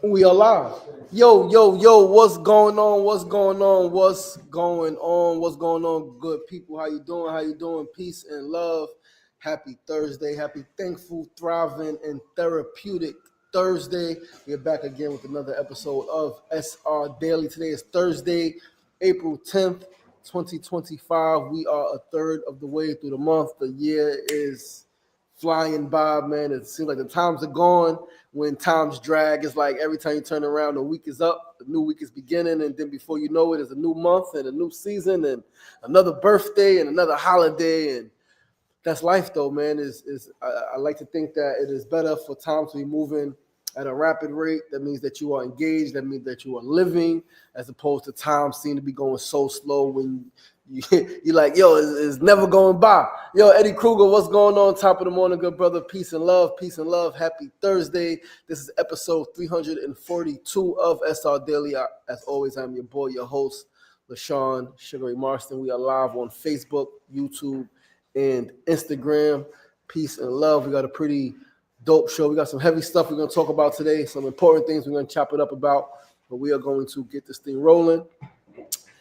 We are live. Yo, what's going on? What's going on? What's going on? What's going on, good people? How you doing? How you doing? Peace and love. Happy Thursday. Happy thankful, thriving, and therapeutic Thursday. We're back again with another episode of SR Daily. Today is Thursday, April 10th, 2025. We are a third of the way through the month. The year is flying by, man. It seems like the times are gone. When times drag, it's like every time you turn around, the week is up, the new week is beginning, and then before you know it, it's a new month and a new season and another birthday and another holiday. And that's life, though, man. I like to think that it is better for time to be moving at a rapid rate. That means that you are engaged. That means that you are living, as opposed to time seem to be going so slow when you're like, yo, it's never going by. Yo, Eddie Kruger, what's going on? Top of the morning, good brother. Peace and love. Peace and love. Happy Thursday. This is episode 342 of SR Daily. As always, I'm your boy, your host, LaShawn Sugar Ray Marston. We are live on Facebook, YouTube, and Instagram. Peace and love. We got a pretty dope show. We got some heavy stuff we're going to talk about today, some important things we're going to chop it up about, but we are going to get this thing rolling.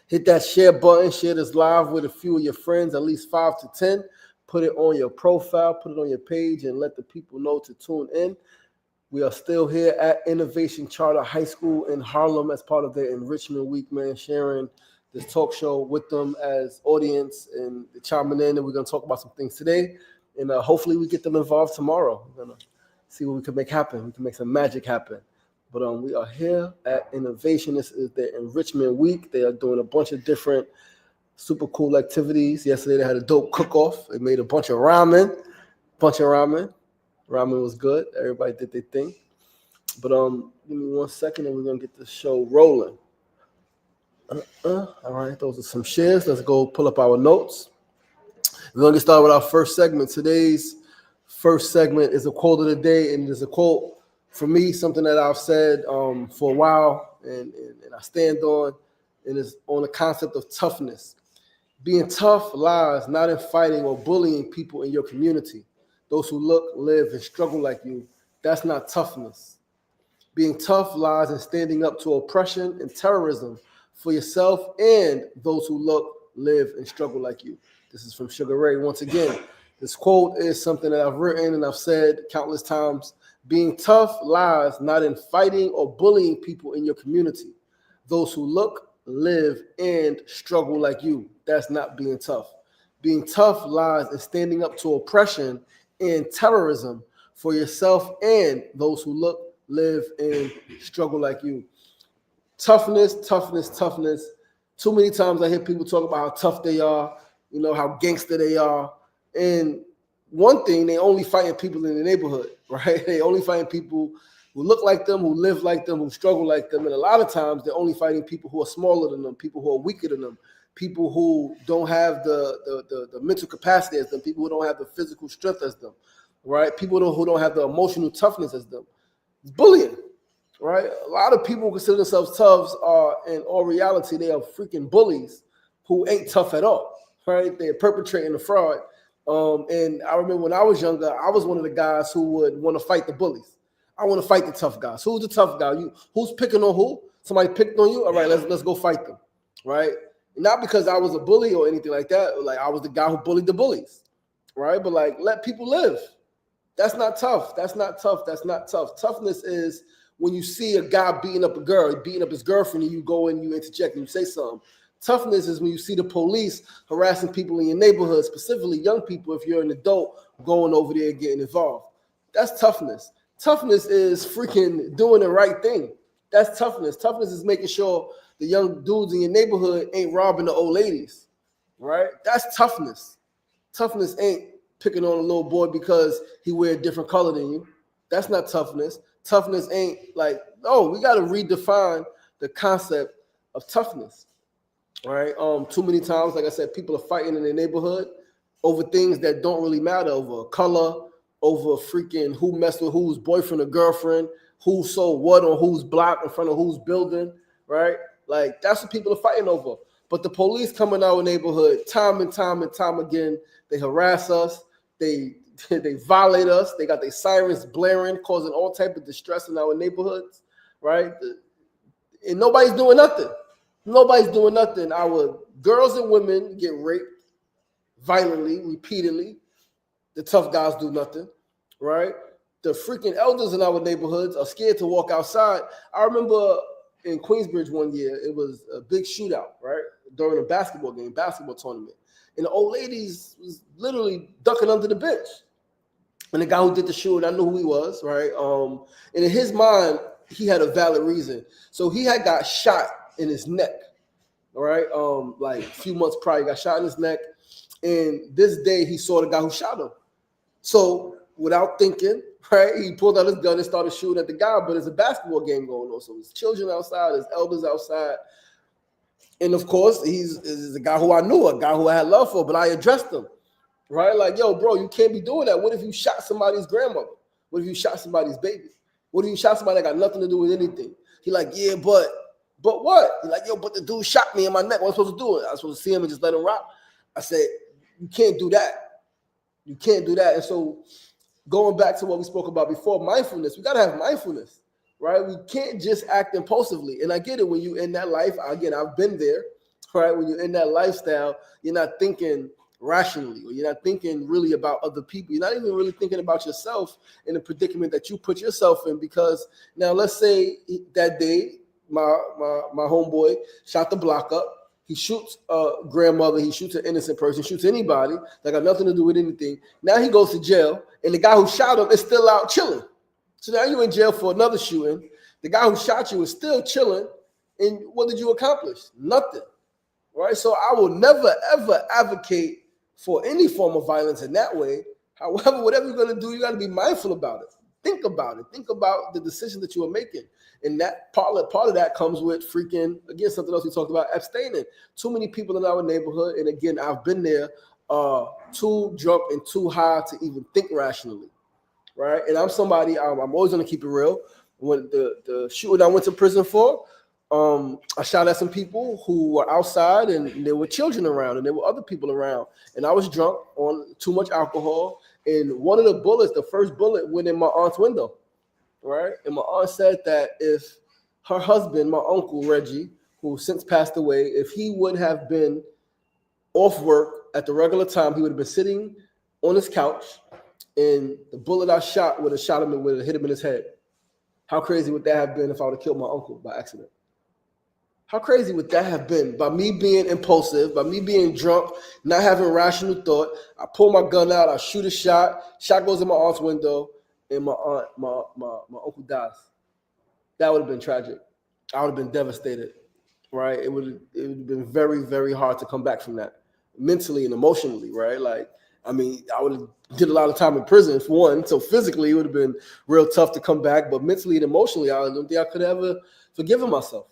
Hit that share button, share this live with a few of your friends, at least 5 to 10. Put it on your profile, put it on your page, and let the people know to tune in. We are still here at Innovation Charter High School in Harlem as part of their Enrichment Week, man, sharing this talk show with them as audience and chiming in, and we're going to talk about some things today, and hopefully we get them involved tomorrow. We're going to see what we can make happen. We can make some magic happen. But we are here at Innovation. This is their Enrichment Week. They are doing a bunch of different super cool activities. Yesterday they had a dope cook-off. They made a bunch of ramen. Ramen was good. Everybody did their thing. But give me 1 second and we're going to get this show rolling. All right, those are some shares. Let's go pull up our notes. We're going to get started with our first segment. Today's first segment is a quote of the day, and it is a quote for me, something that I've said for a while, and I stand on, and it's on the concept of toughness. Being tough lies not in fighting or bullying people in your community. Those who look, live, and struggle like you. That's not toughness. Being tough lies in standing up to oppression and terrorism for yourself and those who look, live, and struggle like you. This is from Sugar Ray. Once again, this quote is something that I've written and I've said countless times. Being tough lies not in fighting or bullying people in your community. Those who look, live, and struggle like you. That's not being tough. Being tough lies in standing up to oppression and terrorism for yourself and those who look, live, and struggle like you. Toughness. Too many times I hear people talk about how tough they are, how gangster they are. And one thing, they only fighting people in the neighborhood, right? They only fighting people who look like them, who live like them, who struggle like them. And a lot of times they're only fighting people who are smaller than them, people who are weaker than them, people who don't have the mental capacity as them, people who don't have the physical strength as them, right? People who don't have the emotional toughness as them. It's bullying, right? A lot of people who consider themselves toughs are, in all reality, they are freaking bullies who ain't tough at all, right? They're perpetrating the fraud. And I remember when I was younger, I was one of the guys who would want to fight the bullies. I want to fight the tough guys. Who's the tough guy? Who's picking on who? Somebody picked on you? All right, let's go fight them, right? Not because I was a bully or anything like that. Like, I was the guy who bullied the bullies, right? But like, let people live. That's not tough. That's not tough. Toughness is when you see a guy beating up a girl, beating up his girlfriend, and you go and you interject and you say something. Toughness is when you see the police harassing people in your neighborhood, specifically young people, if you're an adult, going over there and getting involved. That's toughness. Toughness is freaking doing the right thing. That's toughness. Toughness is making sure the young dudes in your neighborhood ain't robbing the old ladies, right? That's toughness. Toughness ain't picking on a little boy because he wear a different color than you. That's not toughness. Toughness ain't like, oh, we got to redefine the concept of toughness. Right. Too many times, like I said, people are fighting in their neighborhood over things that don't really matter, over color, over freaking who messed with whose boyfriend or girlfriend, who sold what on whose block in front of whose building, right? Like, that's what people are fighting over. But the police come in our neighborhood time and time again. They harass us. They violate us. They got their sirens blaring, causing all type of distress in our neighborhoods, right? And nobody's doing nothing. Nobody's doing nothing. Our girls and women get raped violently, repeatedly. The tough guys do nothing, right? The freaking elders in our neighborhoods are scared to walk outside. I remember in Queensbridge one year, it was a big shootout, right? During a basketball tournament. And the old ladies was literally ducking under the bench. And the guy who did the shooting, I knew who he was, right? And in his mind, he had a valid reason. So he had got shot in his neck, all right? Like a few months prior, he got shot in his neck. And this day, he saw the guy who shot him. So without thinking, right, he pulled out his gun and started shooting at the guy, but there's a basketball game going on. So there's children outside, there's elders outside. And of course, he's a guy who I knew, a guy who I had love for, but I addressed him, right? Like, yo, bro, you can't be doing that. What if you shot somebody's grandmother? What if you shot somebody's baby? What if you shot somebody that got nothing to do with anything? He like, yeah, but what? He like, yo, but the dude shot me in my neck. What am I supposed to do? I was supposed to see him and just let him rock? I said, you can't do that. You can't do that. And so going back to what we spoke about before, mindfulness, we got to have mindfulness, right? We can't just act impulsively. And I get it when you're in that life. Again, I've been there, right? When you're in that lifestyle, you're not thinking rationally, or you're not thinking really about other people. You're not even really thinking about yourself in the predicament that you put yourself in. Because now let's say that day, my homeboy shot the block up. He shoots a grandmother. He shoots an innocent person. Shoots anybody that got nothing to do with anything. Now he goes to jail, and the guy who shot him is still out chilling. So now you're in jail for another shooting. The guy who shot you is still chilling, and what did you accomplish? Nothing, right? So I will never, ever advocate for any form of violence in that way. However, whatever you're going to do, you got to be mindful about it. Think about it. Think about the decision that you are making. And that part of that comes with freaking, again, something else we talked about, abstaining. Too many people in our neighborhood, and again, I've been there, too drunk and too high to even think rationally, right? And I'm somebody, I'm always going to keep it real. When the shooting I went to prison for, I shot at some people who were outside, and there were children around, and there were other people around. And I was drunk on too much alcohol. And one of the bullets, the first bullet, went in my aunt's window. Right? And my aunt said that if her husband, my uncle Reggie, who since passed away, if he would have been off work at the regular time, he would have been sitting on his couch, and the bullet I shot would have shot him and would have hit him in his head. How crazy would that have been if I would have killed my uncle by accident? How crazy would that have been? By me being impulsive, by me being drunk, not having rational thought, I pull my gun out, I shoot a shot goes in my aunt's window, and my uncle dies. That would have been tragic. I would have been devastated, right? It would have been very, very hard to come back from that, mentally and emotionally, right? Like, I mean, I would have did a lot of time in prison for one, so physically it would have been real tough to come back, but mentally and emotionally, I don't think I could have ever forgiven myself,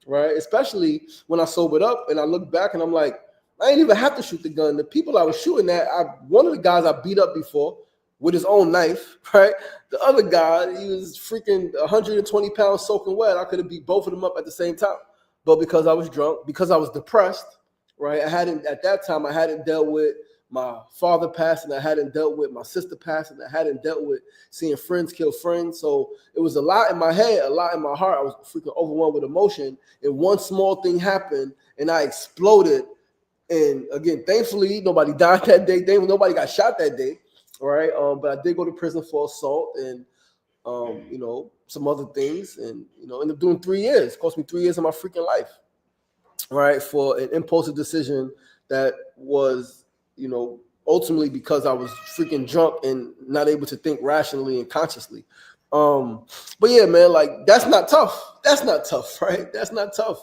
right? Especially when I sobered up and I look back and I'm like, I didn't even have to shoot the gun. The people I was shooting at, one of the guys I beat up before, with his own knife, right? The other guy, he was freaking 120 pounds soaking wet. I could have beat both of them up at the same time. But because I was drunk, because I was depressed, right? At that time, I hadn't dealt with my father passing. I hadn't dealt with my sister passing. I hadn't dealt with seeing friends kill friends. So it was a lot in my head, a lot in my heart. I was freaking overwhelmed with emotion. And one small thing happened and I exploded. And again, thankfully, nobody died that day. Nobody got shot that day. All right, but I did go to prison for assault and, some other things, and ended up doing 3 years. It cost me 3 years of my freaking life, right, for an impulsive decision that was, ultimately because I was freaking drunk and not able to think rationally and consciously. But yeah, man, like that's not tough. That's not tough, right? That's not tough.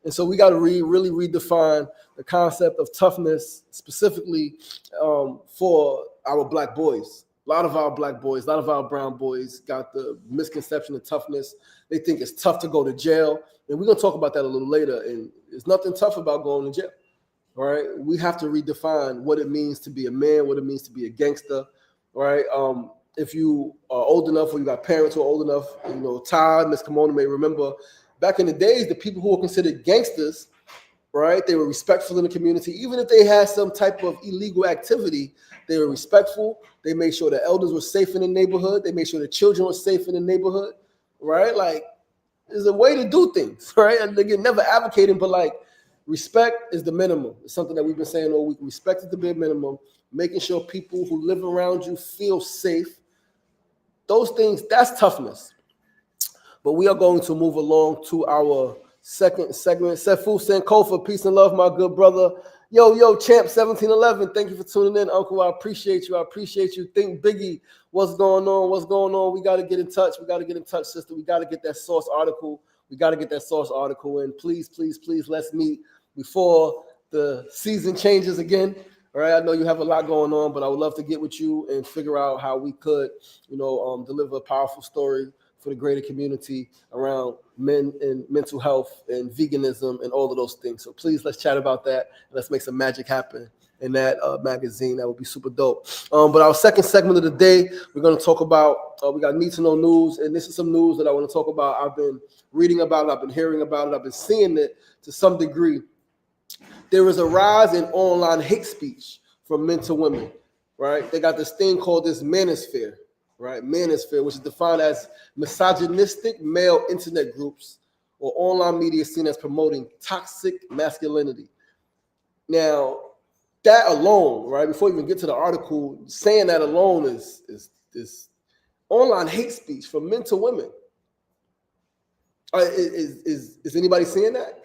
And so we got to really redefine the concept of toughness, specifically for our Black boys. A lot of our Black boys, a lot of our brown boys got the misconception of toughness. They think it's tough to go to jail. And we're going to talk about that a little later. And there's nothing tough about going to jail. All right. We have to redefine what it means to be a man, what it means to be a gangster. All right. If you are old enough or you got parents who are old enough, Todd, Ms. Kimona may remember back in the days, the people who were considered gangsters, right? They were respectful in the community. Even if they had some type of illegal activity, they were respectful. They made sure the elders were safe in the neighborhood. They made sure the children were safe in the neighborhood, right? Like is a way to do things, right? And again, never advocating, but like respect is the minimum. It's something that we've been saying all week. Respect is the bare minimum. Making sure people who live around you feel safe. Those things, that's toughness. But we are going to move along to our second segment. Sefu Sankofa, peace and love, my good brother. Yo, champ 1711. Thank you for tuning in, Uncle. I appreciate you. Think Biggie. What's going on? We got to get in touch. Sister. We got to get that source article. And please, let's meet before the season changes again. All right, I know you have a lot going on, but I would love to get with you and figure out how we could, deliver a powerful story for the greater community around men and mental health and veganism and all of those things. So please, let's chat about that. Let's make some magic happen in that magazine. That would be super dope. But our second segment of the day, we're going to talk about, we got need to know news. And this is some news that I want to talk about. I've been reading about it. I've been hearing about it. I've been seeing it to some degree. There is a rise in online hate speech from men to women, right? They got this thing called this manosphere, right? Manosphere, which is defined as misogynistic male internet groups or online media seen as promoting toxic masculinity. Now, that alone, right, before we even get to the article, saying that alone is online hate speech from men to women. Is anybody seeing that?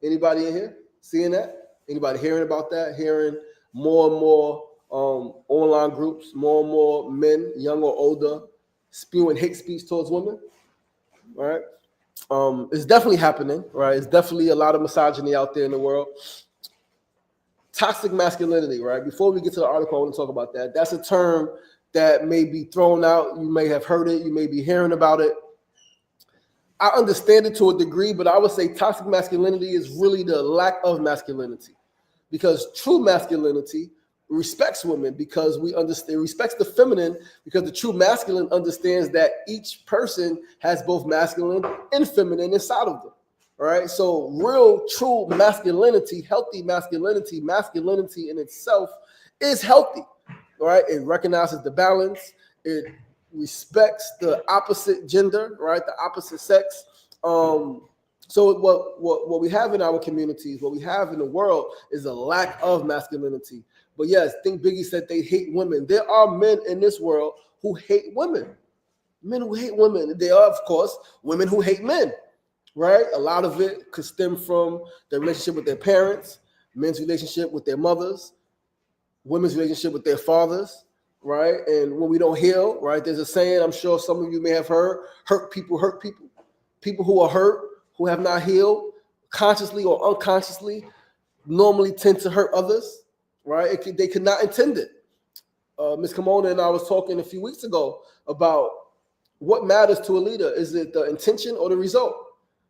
Anybody in here seeing that? Anybody hearing about that? Hearing more and more online groups, more and more men, young or older, spewing hate speech towards women, right? It's definitely happening, right? It's definitely a lot of misogyny out there in the world. Toxic masculinity, right? Before we get to the article, I want to talk about that. That's a term that may be thrown out. You may have heard it. You may be hearing about it. I understand it to a degree, but I would say toxic masculinity is really the lack of masculinity, because true masculinity respects women, because we understand, respects the feminine, because the true masculine understands that each person has both masculine and feminine inside of them. All right. So real, true masculinity, healthy masculinity in itself is healthy. All right. It recognizes the balance. It respects the opposite gender, right? The opposite sex. So what we have in our communities, what we have in the world is a lack of masculinity. But yes, think Biggie said they hate women. There are men in this world who hate women. Men who hate women. There are, of course, women who hate men, right? A lot of it could stem from their relationship with their parents, men's relationship with their mothers, women's relationship with their fathers, right? And when we don't heal, right, there's a saying, I'm sure some of you may have heard, hurt people hurt people. People who are hurt, who have not healed, consciously or unconsciously, normally tend to hurt others, right? They could not intend it. Ms. Kimona and I was talking a few weeks ago about what matters to a leader. Is it the intention or the result?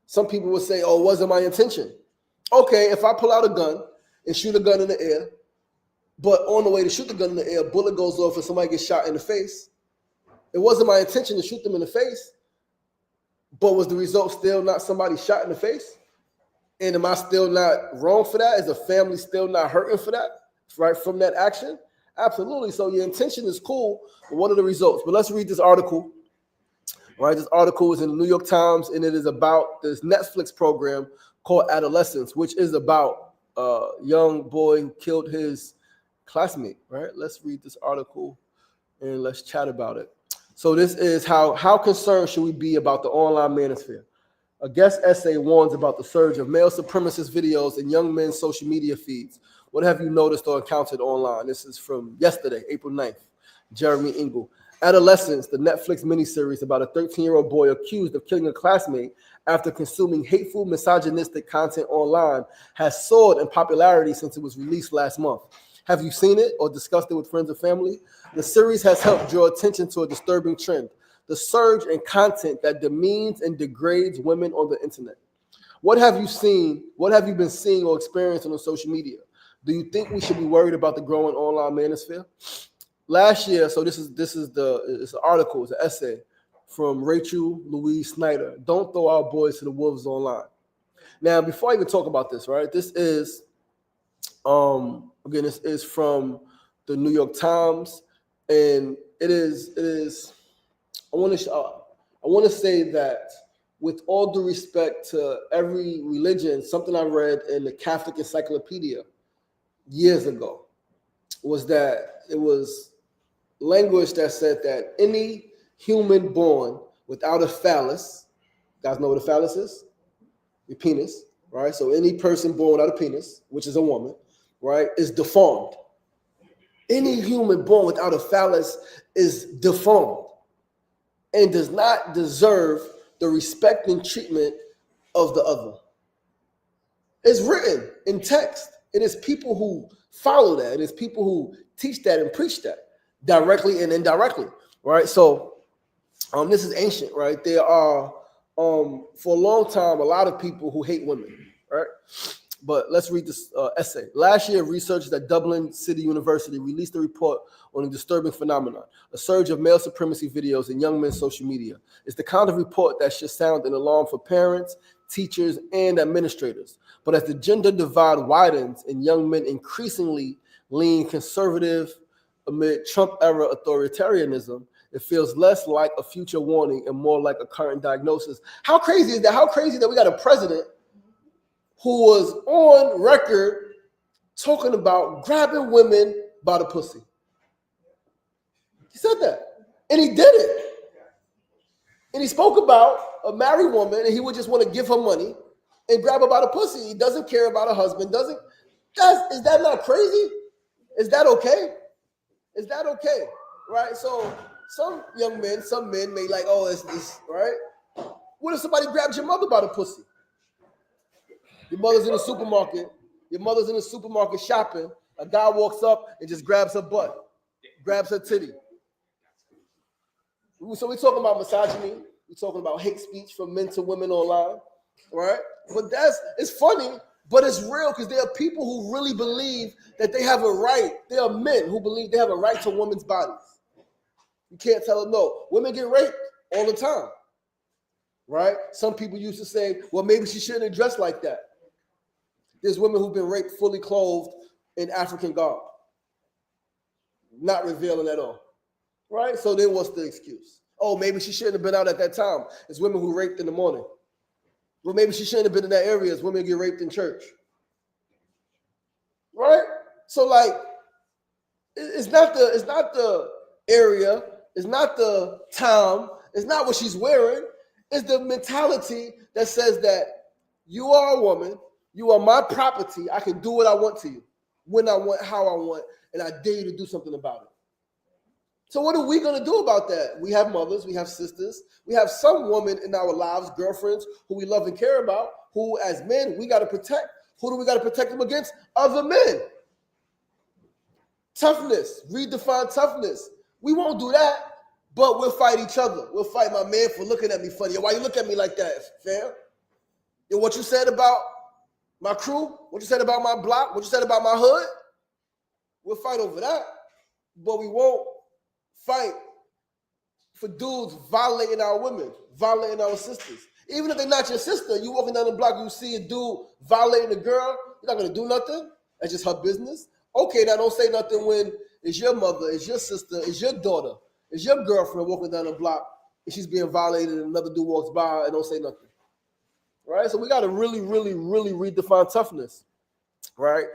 Some people would say, oh, it wasn't my intention. Okay, if I pull out a gun and shoot a gun in the air, but on the way to shoot the gun in the air, a bullet goes off and somebody gets shot in the face, it wasn't my intention to shoot them in the face, but was the result still not somebody shot in the face? And am I still not wrong for that? Is the family still not hurting for that, right, from that action? Absolutely. So your intention is cool, but what are the results? But let's read this article. All right, this article is in the New York Times, and it is about this Netflix program called Adolescence, which is about a young boy who killed his classmate, right? Let's read this article and let's chat about it. So this is how concerned should we be about the online manosphere? A guest essay warns about the surge of male supremacist videos in young men's social media feeds. What have you noticed or encountered online? This is from yesterday, April 9th. Jeremy Engel. Adolescence, the Netflix miniseries about a 13-year-old boy accused of killing a classmate after consuming hateful, misogynistic content online, has soared in popularity since it was released last month. Have you seen it or discussed it with friends or family? The series has helped draw attention to a disturbing trend: the surge in content that demeans and degrades women on the internet. What have you seen? What have you been seeing or experiencing on social media? Do you think we should be worried about the growing online manosphere? Last year, so it's an article, it's an essay from Rachel Louise Snyder. Don't throw our boys to the wolves online. Now, before I even talk about this, right? This is this is from the New York Times, and it is. I want to say that with all due respect to every religion, something I read in the Catholic Encyclopedia years ago was that it was language that said that any human born without a phallus, you guys know what a phallus is? Your penis, right? So any person born without a penis, which is a woman, right, is deformed. Any human born without a phallus is deformed and does not deserve the respect and treatment of the other. It's written in text. It is people who follow that. It is people who teach that and preach that directly and indirectly, right? So this is ancient, right? There are, for a long time, a lot of people who hate women, right? But let's read this essay. Last year, researchers at Dublin City University released a report on a disturbing phenomenon, a surge of male supremacy videos in young men's social media. It's the kind of report that should sound an alarm for parents, teachers, and administrators. But as the gender divide widens and young men increasingly lean conservative amid Trump-era authoritarianism, it feels less like a future warning and more like a current diagnosis. How crazy is that? How crazy that we got a president who was on record talking about grabbing women by the pussy. He said that. And he did it. And he spoke about a married woman and he would just want to give her money and grab her by the pussy. He doesn't care about her husband. Is that not crazy? Is that okay? Is that okay? Right? So some young men, some men may like, oh, it's this, right? What if somebody grabs your mother by the pussy? Your mother's in the supermarket. Your mother's in the supermarket shopping. A guy walks up and just grabs her butt, grabs her titty. So we're talking about misogyny. We're talking about hate speech from men to women online, right? But it's funny, but it's real because there are people who really believe that they have a right. There are men who believe they have a right to women's bodies. You can't tell them no. Women get raped all the time, right? Some people used to say, well, maybe she shouldn't have dressed like that. There's women who've been raped fully clothed in African garb, not revealing at all, right? So then what's the excuse? Oh, maybe she shouldn't have been out at that time. It's women who raped in the morning. Well, maybe she shouldn't have been in that area. It's women get raped in church, right? So like, it's not the area, it's not the time, it's not what she's wearing. It's the mentality that says that you are a woman. You are my property. I can do what I want to you, when I want, how I want, and I dare you to do something about it. So what are we going to do about that? We have mothers, we have sisters, we have some women in our lives, girlfriends, who we love and care about, who as men, we got to protect. Who do we got to protect them against? Other men. Toughness, redefine toughness. We won't do that, but we'll fight each other. We'll fight my man for looking at me funny. Why you look at me like that, fam? And what you said about my crew, what you said about my block, what you said about my hood, we'll fight over that, but we won't fight for dudes violating our women, violating our sisters. Even if they're not your sister, you walking down the block, you see a dude violating a girl, you're not going to do nothing. That's just her business. Okay, now don't say nothing when it's your mother, it's your sister, it's your daughter, it's your girlfriend walking down the block and she's being violated and another dude walks by and don't say nothing. Right? So we got to really, really, really redefine toughness. Right?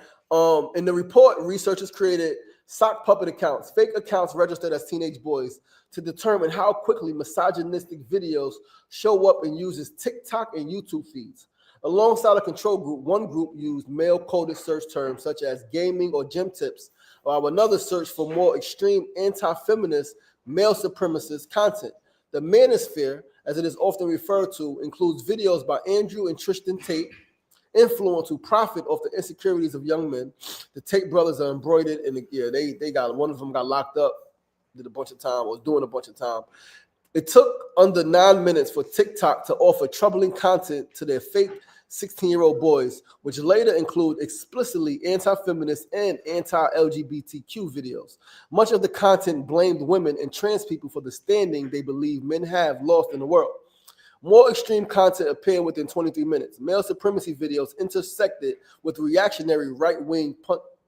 In the report, researchers created sock puppet accounts, fake accounts registered as teenage boys, to determine how quickly misogynistic videos show up in users' TikTok and YouTube feeds. Alongside a control group, one group used male-coded search terms such as gaming or gym tips, while another searched for more extreme anti-feminist, male supremacist content. The manosphere, as it is often referred to, includes videos by Andrew and Tristan Tate, influencers who profit off the insecurities of young men. The Tate brothers are embroidered in they got, one of them got locked up, did a bunch of time, was doing a bunch of time. It took under 9 minutes for TikTok to offer troubling content to their fake 16-year-old boys, which later include explicitly anti-feminist and anti-LGBTQ videos. Much of the content blamed women and trans people for the standing they believe men have lost in the world. More extreme content appeared within 23 minutes. Male supremacy videos intersected with reactionary right-wing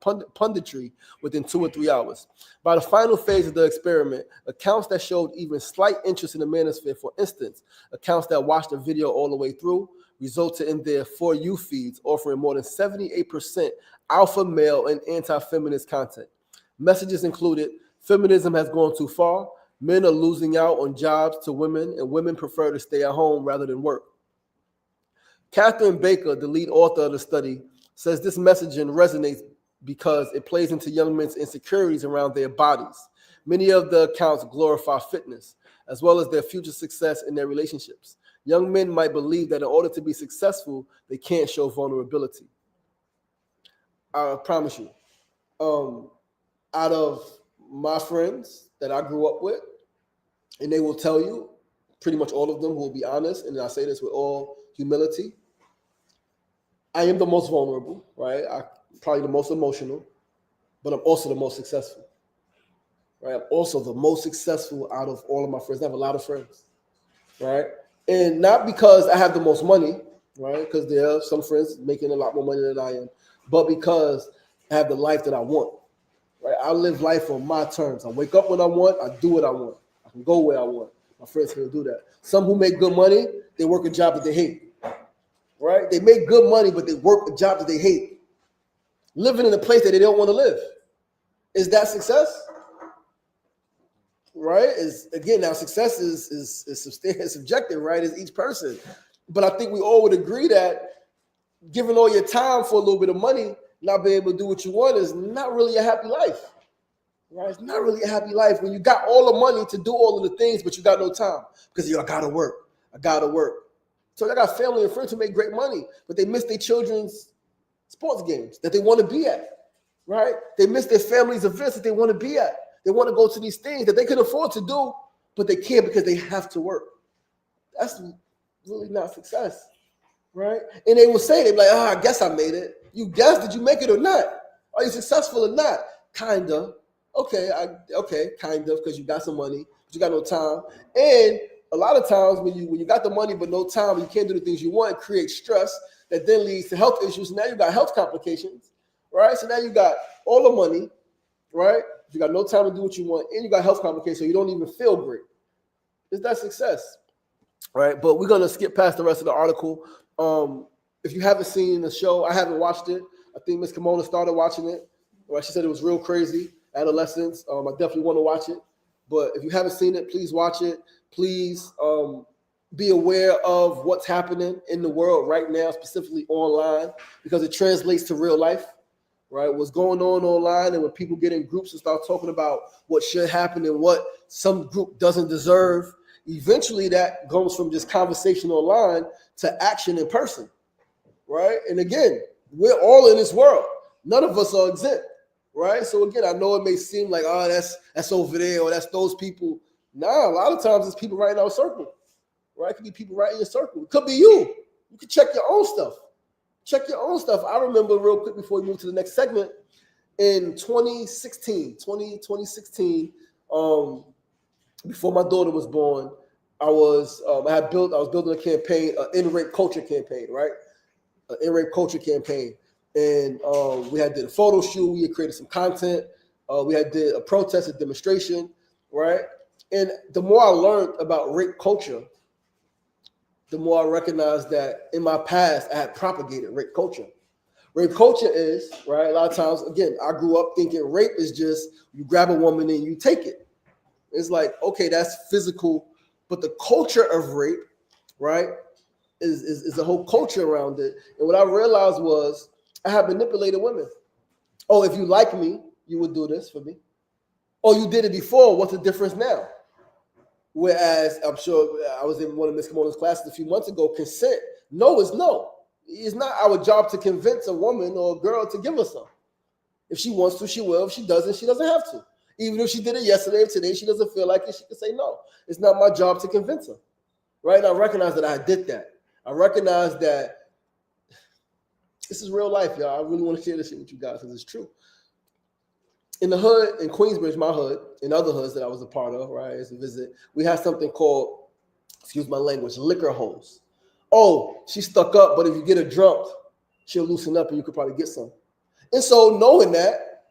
punditry within 2 or 3 hours. By the final phase of the experiment, accounts that showed even slight interest in the manosphere, for instance, accounts that watched the video all the way through, resulted in their For You feeds offering more than 78% alpha male and anti-feminist content. Messages included, feminism has gone too far, men are losing out on jobs to women, and women prefer to stay at home rather than work. Catherine Baker, the lead author of the study, says this messaging resonates because it plays into young men's insecurities around their bodies. Many of the accounts glorify fitness, as well as their future success in their relationships. Young men might believe that in order to be successful, they can't show vulnerability. I promise you, out of my friends that I grew up with, and they will tell you, pretty much all of them will be honest, and I say this with all humility, I am the most vulnerable, right? I'm probably the most emotional, but I'm also the most successful, right? I'm also the most successful out of all of my friends. I have a lot of friends, right? And not because I have the most money, right? Because there are some friends making a lot more money than I am, but because I have the life that I want, right? I live life on my terms. I wake up when I want. I do what I want. I can go where I want. My friends can do that. Some who make good money, they work a job that they hate. Right? They make good money, but they work a job that they hate. Living in a place that they don't want to live. Is that success? Right? Now success is subjective, right? It's each person. But I think we all would agree that giving all your time for a little bit of money, not being able to do what you want is not really a happy life. Right? It's not really a happy life when you got all the money to do all of the things, but you got no time because I gotta work. I gotta work. So I got family and friends who make great money, but they miss their children's sports games that they want to be at, right? They miss their family's events that they want to be at. They want to go to these things that they can afford to do, but they can't because they have to work. That's really not success, right? And they will say, they'll be like, I guess I made it. You guess, did you make it or not? Are you successful or not? Kinda. Okay, kind of, because you got some money, but you got no time. And a lot of times when you got the money but no time, you can't do the things you want, it creates stress that then leads to health issues. Now you got health complications, right? So now you got all the money, right? You got no time to do what you want, and you got health complications, so you don't even feel great. Is that success? Right? But we're gonna skip past the rest of the article. If you haven't seen the show, I haven't watched it. I think Miss Kimona started watching it. Right? She said it was real crazy. Adolescence. I definitely want to watch it. But if you haven't seen it, please watch it. Please be aware of what's happening in the world right now, specifically online, because it translates to real life, right? What's going on online, and when people get in groups and start talking about what should happen and what some group doesn't deserve, eventually that goes from just conversation online to action in person, right? And again, we're all in this world. None of us are exempt. Right. So again, I know it may seem like, that's over there or that's those people. Nah, a lot of times it's people right in our circle. Right? It could be people right in your circle. It could be you. You can check your own stuff. Check your own stuff. I remember real quick before we move to the next segment, in 2016, before my daughter was born, I was building a campaign, an in-rape culture campaign, right? An in-rape culture campaign. And we had did a photo shoot. We had created some content. We had did a protest, a demonstration, right? And the more I learned about rape culture, the more I recognized that in my past, I had propagated rape culture. Rape culture is, right, a lot of times, again, I grew up thinking rape is just you grab a woman and you take it. It's like, okay, that's physical, but the culture of rape, right, is a whole culture around it. And what I realized was I have manipulated women. Oh, if you like me, you would do this for me. Oh, you did it before. What's the difference now? Whereas I'm sure I was in one of Miss Kimona's classes a few months ago, consent. No is no. It's not our job to convince a woman or a girl to give us some. If she wants to, she will. If she doesn't, she doesn't have to. Even if she did it yesterday or today, she doesn't feel like it, she can say no. It's not my job to convince her. Right? And I recognize that I did that. I recognize that this is real life, y'all. I really want to share this shit with you guys because it's true. In the hood, in Queensbridge, my hood, and other hoods that I was a part of, right, as a visit, we had something called, excuse my language, liquor holes. Oh, she's stuck up, but if you get her drunk, she'll loosen up and you could probably get some. And so knowing that,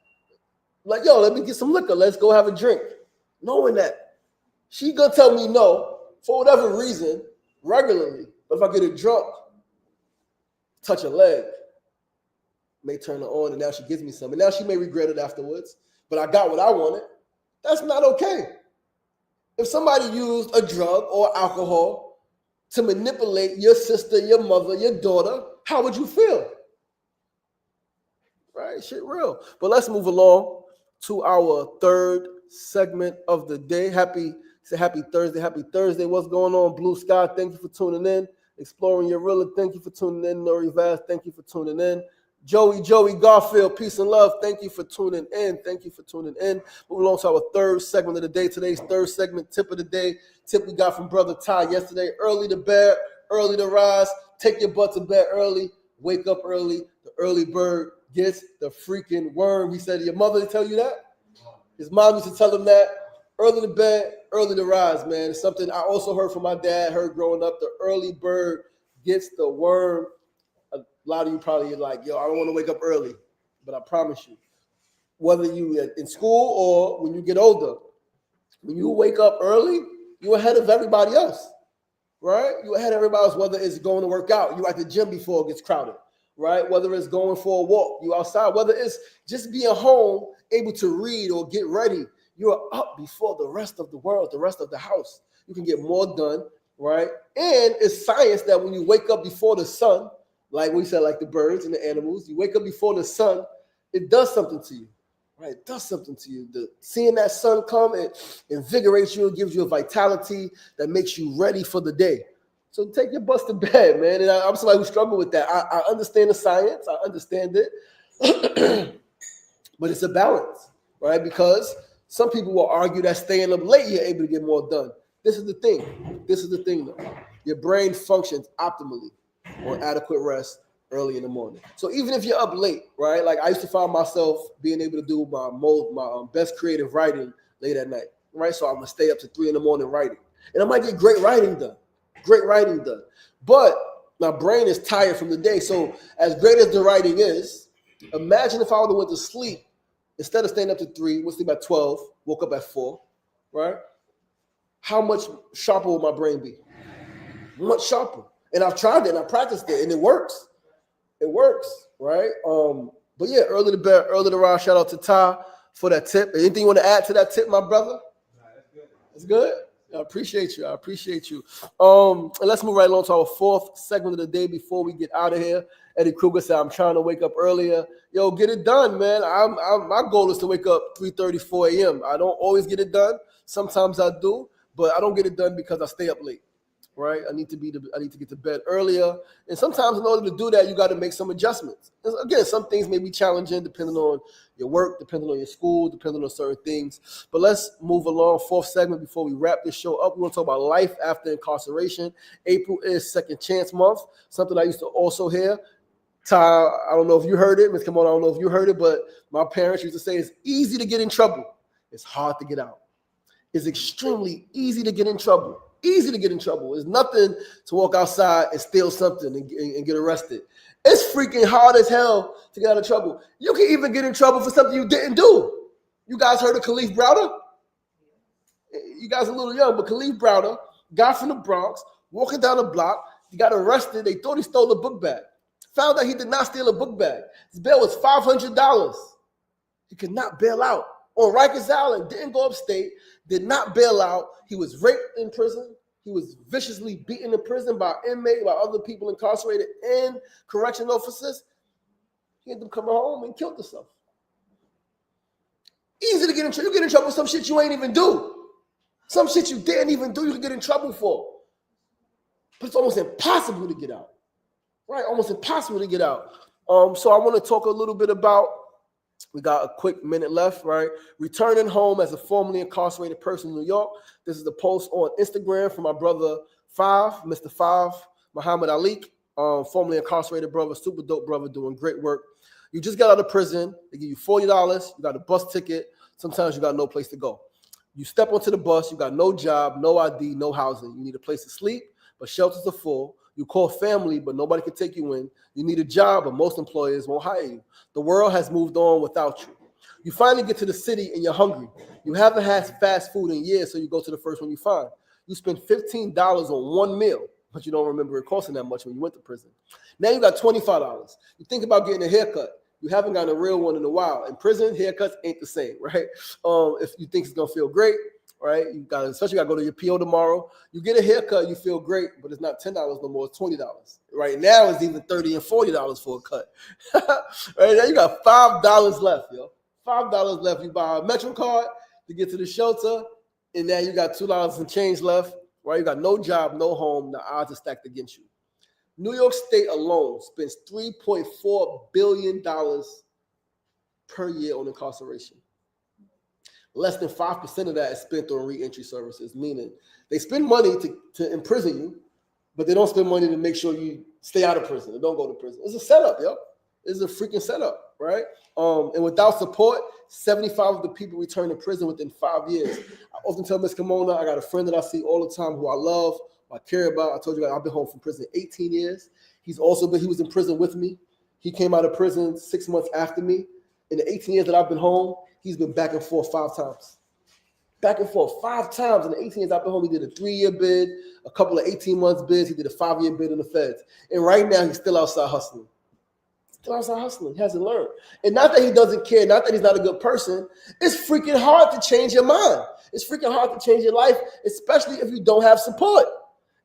like, yo, let me get some liquor. Let's go have a drink. Knowing that, she gonna tell me no for whatever reason regularly. But if I get her drunk, touch her leg, may turn her on, and now she gives me some. And now she may regret it afterwards. But I got what I wanted. That's not okay. If somebody used a drug or alcohol to manipulate your sister, your mother, your daughter, how would you feel? Right? Shit real. But let's move along to our third segment of the day. Happy Thursday. Happy Thursday. What's going on? Blue Sky, thank you for tuning in. Exploring Your Realer, thank you for tuning in. Nori Vaz, thank you for tuning in. Joey Garfield, peace and love. Thank you for tuning in. Thank you for tuning in. Moving on to our third segment of the day. Today's third segment, tip of the day. Tip we got from Brother Ty yesterday. Early to bed, early to rise. Take your butt to bed early. Wake up early. The early bird gets the freaking worm. He said, your mother tell you that? His mom used to tell him that. Early to bed, early to rise, man. It's something I also heard from my dad, heard growing up. The early bird gets the worm. A lot of you probably are like, yo, I don't want to wake up early. But I promise you, whether you in school or when you get older, when you wake up early, you're ahead of everybody else, right? You're ahead of everybody else, whether it's going to work out, you're at the gym before it gets crowded, right? Whether it's going for a walk, you outside, whether it's just being home, able to read or get ready, you're up before the rest of the world, the rest of the house. You can get more done, right? And it's science that when you wake up before the sun, like we said, like the birds and the animals, you wake up before the sun, it does something to you, right? It does something to you. Seeing that sun come, it invigorates you, it gives you a vitality that makes you ready for the day. So take your butts to bed, man. And I'm somebody who struggle with that. I understand the science, I understand it, but it's a balance, right? Because some people will argue that staying up late, you're able to get more done. This is the thing. This is the thing, though. Your brain functions optimally on adequate rest early in the morning. So even if you're up late, right? Like I used to find myself being able to do my best creative writing late at night, right? So I'm gonna stay up to 3 a.m. writing, and I might get great writing done. But my brain is tired from the day. So as great as the writing is, imagine if I would have went to sleep instead of staying up to 3, we'll sleep at 12, woke up at 4, right? How much sharper will my brain be? Much sharper. And I've tried it and I practiced it and it works. It works, right? But yeah, early to bed, early to rise. Shout out to Ty for that tip. Anything you want to add to that tip, my brother? Nah, that's good. That's good? I appreciate you. And let's move right along to our fourth segment of the day before we get out of here. Eddie Kruger said, I'm trying to wake up earlier. Yo, get it done, man. My goal is to wake up 3:30, 4 a.m. I don't always get it done. Sometimes I do, but I don't get it done because I stay up late. Right, I need to get to bed earlier, and sometimes in order to do that, you got to make some adjustments. Again, some things may be challenging depending on your work, depending on your school, depending on certain things. But let's move along. Fourth segment before we wrap this show up. We want to talk about life after incarceration. April is Second Chance Month. Something I used to also hear. Ty, I don't know if you heard it, Ms. Kimon, I don't know if you heard it, but my parents used to say it's easy to get in trouble. It's hard to get out. It's extremely easy to get in trouble. Easy to get in trouble. It's nothing to walk outside and steal something and get arrested. It's freaking hard as hell to get out of trouble. You can even get in trouble for something you didn't do. You guys heard of Khalif Browder? You guys are a little young, but Khalif Browder, guy from the Bronx, walking down the block, he got arrested. They thought he stole a book bag. Found out he did not steal a book bag. His bail was $500. He could not bail out. On Rikers Island, didn't go upstate, did not bail out. He was raped in prison. He was viciously beaten in prison by inmates, by other people incarcerated and correction officers. He ended up coming home and killed himself. Easy to get in trouble. You get in trouble for some shit you ain't even do. Some shit you didn't even do, you can get in trouble for. But it's almost impossible to get out. Right? Almost impossible to get out. So I want to talk a little bit about, we got a quick minute left, right? Returning home as a formerly incarcerated person in New York. This is the post on Instagram from my brother Mr. Five, Muhammad Ali, formerly incarcerated brother, super dope brother, doing great work. You just got out of prison. They give you $40. You got a bus ticket. Sometimes you got no place to go. You step onto the bus. You got no job, no ID, no housing. You need a place to sleep, but shelters are full. You call family, but nobody can take you in. You need a job, but most employers won't hire you. The world has moved on without you. You finally get to the city and you're hungry. You haven't had fast food in years, so you go to the first one you find. You spend $15 on one meal, but you don't remember it costing that much when you went to prison. Now you got $25. You think about getting a haircut. You haven't gotten a real one in a while. In prison, haircuts ain't the same, right? If you think it's gonna feel great, right? Especially you gotta go to your PO tomorrow. You get a haircut, you feel great, but it's not $10 no more, it's $20. Right now it's even $30 and $40 for a cut. Right now you got $5 left, yo. $5 left. You buy a Metro card to get to the shelter, and now you got $2 and change left, right? You got no job, no home. The odds are stacked against you. New York State alone spends $3.4 billion per year on incarceration. Less than 5% of that is spent on reentry services, meaning they spend money to imprison you, but they don't spend money to make sure you stay out of prison and don't go to prison. It's a setup, yo. It's a freaking setup, right? And without support, 75 of the people return to prison within 5 years. I often tell Ms. Kimona, I got a friend that I see all the time who I love, who I care about. I told you I've been home from prison 18 years. He was in prison with me. He came out of prison 6 months after me. In the 18 years that I've been home, he's been back and forth 5 times. Back and forth 5 times in the 18 years I've been home. He did a 3-year bid, a couple of 18-month bids. He did a 5-year bid in the feds. And right now, he's still outside hustling. Still outside hustling. He hasn't learned. And not that he doesn't care, not that he's not a good person. It's freaking hard to change your mind. It's freaking hard to change your life, especially if you don't have support.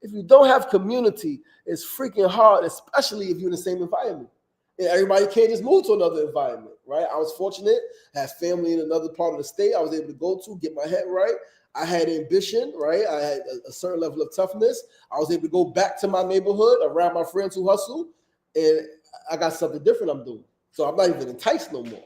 If you don't have community, it's freaking hard, especially if you're in the same environment. And everybody can't just move to another environment, right? I was fortunate, had family in another part of the state I was able to go to, get my head right. I had ambition, right? I had a certain level of toughness. I was able to go back to my neighborhood around my friends who hustle, and I got something different I'm doing. So I'm not even enticed no more,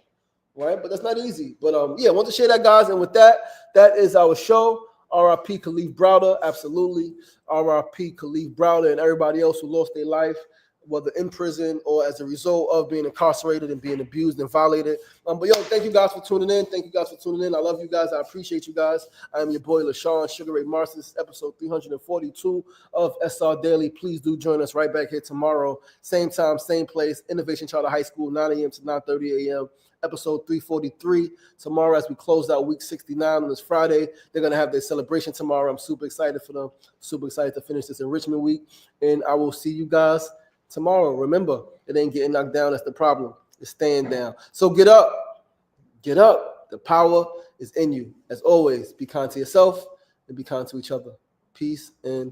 right? But that's not easy. But yeah, I want to share that, guys. And with that, that is our show. R.I.P. Khalif Browder, absolutely. R.I.P. Khalif Browder and everybody else who lost their life, whether in prison or as a result of being incarcerated and being abused and violated. But yo, thank you guys for tuning in. Thank you guys for tuning in. I love you guys. I appreciate you guys. I am your boy, LaShawn Sugar Ray Mars. This is episode 342 of SRDaily. Please do join us right back here tomorrow. Same time, same place. Innovation Charter High School, 9 a.m. to 9:30 a.m. Episode 343 tomorrow as we close out week 69 on this Friday. They're going to have their celebration tomorrow. I'm super excited for them. Super excited to finish this enrichment week. And I will see you guys tomorrow. Remember, it ain't getting knocked down. That's the problem. It's staying down. So get up. Get up. The power is in you. As always, be kind to yourself and be kind to each other. Peace and